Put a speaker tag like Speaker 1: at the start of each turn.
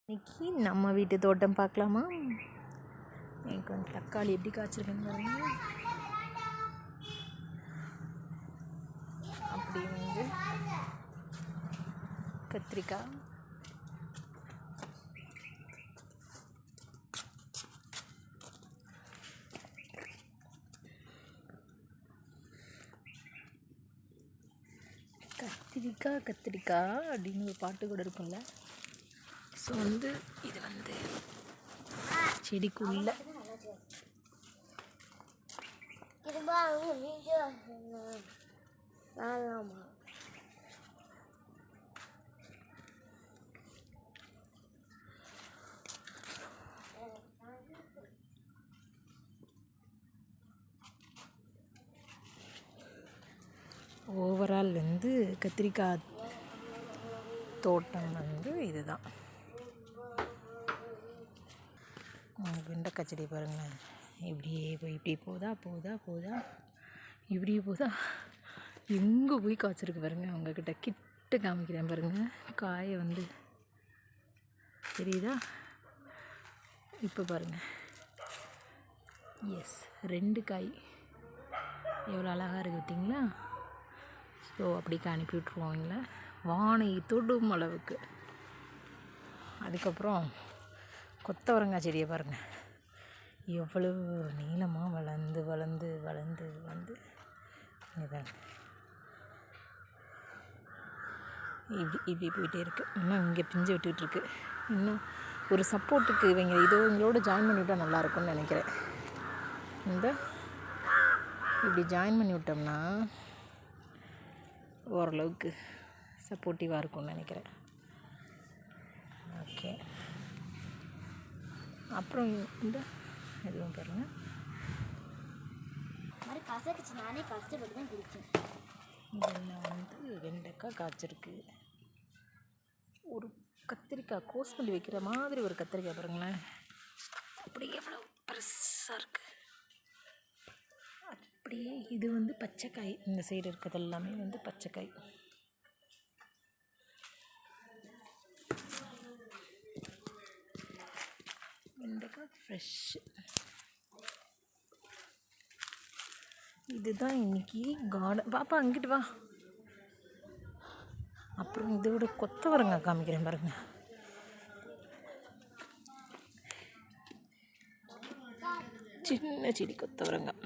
Speaker 1: இன்னைக்கு நம்ம வீட்டு தோட்டம் பார்க்கலாமா? எனக்கு வந்து தக்காளி எப்படி காய்ச்சிருக்குன்னு பாருங்க. அப்படி வந்து கத்திரிக்காய், கத்திரிக்காய் கத்திரிக்காய் அப்படின்னு ஒரு பாட்டு கூட இருக்கும்ல. ஸோ வந்து இது வந்து செடிக்குள்ள ஓவரால் வந்து கத்திரிக்காய் தோட்டம் வந்து இதுதான். வெண்டைக்காய் செடி பாருங்கள், இப்படியே போய் இப்படி போதா இப்படியே போதா எங்கே போய் காய்ச்சிருக்கு பாருங்கள். அவங்கக்கிட்ட கிட்ட காமிக்கிறேன் பாருங்கள். காயை வந்து தெரியுதா? இப்போ பாருங்கள், எஸ் 2 காய் எவ்வளோ அழகாக இருக்குது பார்த்தீங்களா? ஸோ அப்படிக்கு அனுப்பி விட்ருவோம் வானை தொடும் அளவுக்கு. அதுக்கப்புறம் கொத்தவரங்காய் செடியை பாருங்கள், எவ்வளோ நீளமாக வளர்ந்து இதான் இப்படி போயிட்டே இருக்குது. இன்னும் இங்கே பிஞ்சு விட்டுக்கிட்டுருக்கு. இன்னும் ஒரு சப்போர்ட்டுக்கு இவங்களோட ஜாயின் பண்ணி விட்டால் நல்லாயிருக்கும்னு நினைக்கிறேன். இப்படி ஜாயின் பண்ணி விட்டோம்னா ஓரளவுக்கு சப்போர்ட்டிவாக இருக்கும்னு நினைக்கிறேன். ஓகே, அப்புறம் எதுவும் பாருங்கள், இதெல்லாம் வந்து வெண்டைக்காய் காய்ச்சிருக்கு. ஒரு கத்திரிக்காய் கோஸ் பண்ணி வைக்கிற மாதிரி ஒரு கத்திரிக்காய் பாருங்களேன், அப்படியே எவ்வளோ பெருசாக இருக்குது. அப்படியே இது வந்து பச்சைக்காய், இந்த சைடு இருக்கிறது எல்லாமே வந்து பச்சைக்காய். வெண்டைக்காய் ஃப்ரெஷ். இதுதான் இன்னைக்கு கார்டன். பாப்பா அங்கிட்டு வா. அப்புறம் இதோட கொத்தவரங்காய் காமிக்கிறேன் பாருங்க. சின்ன செடி கொத்தவரங்காய்.